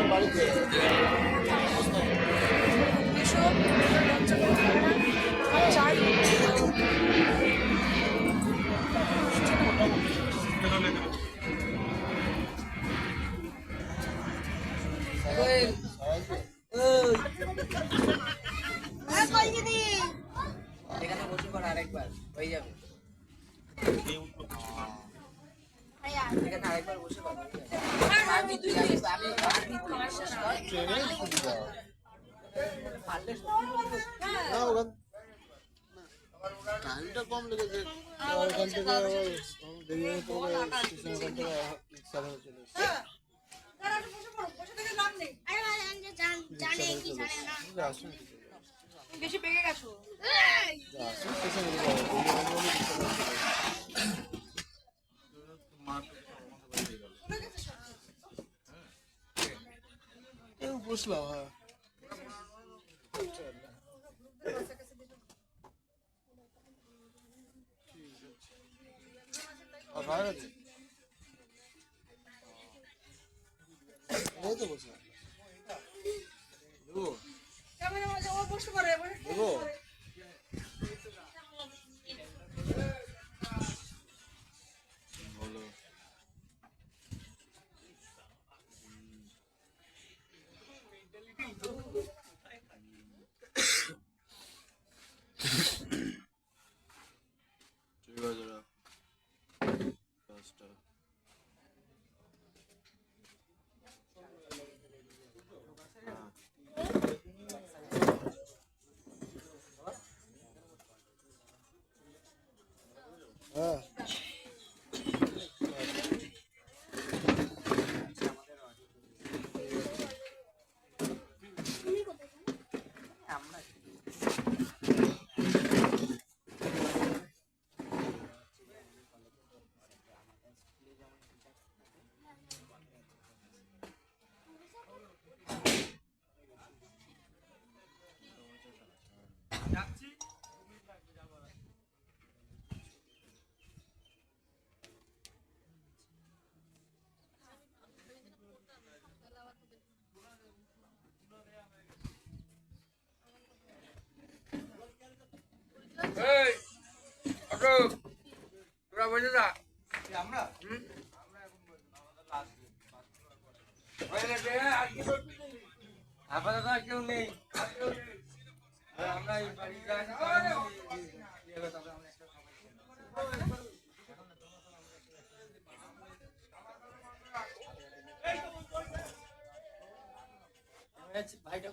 বাড়িতে এখানে বসে পড় আরেকবার হয়ে যাবে। এখানে আরেকবার বসে পড় আমি বিশ্বাস কর ট্রেনে সুবিধা পারলে না ওখান টাইমটা কম লেগেছে ওখান থেকে আবার দেরি হয়ে পড়ে স্টেশন ওখান থেকে রিক্সা ধরে চলে এসেছে বেশি পেকে গেছো স্টেশনে বসলাম হ্যাঁ ভাড়া আছে এই তো বসে দেবো দেবো বলো ঠিক আছে কাজটা হ্যাঁ এই অটো তোরা বসে যা আমরা আপাতত আর কেউ নেই আমরা এই বাড়ি যাই ভাইটা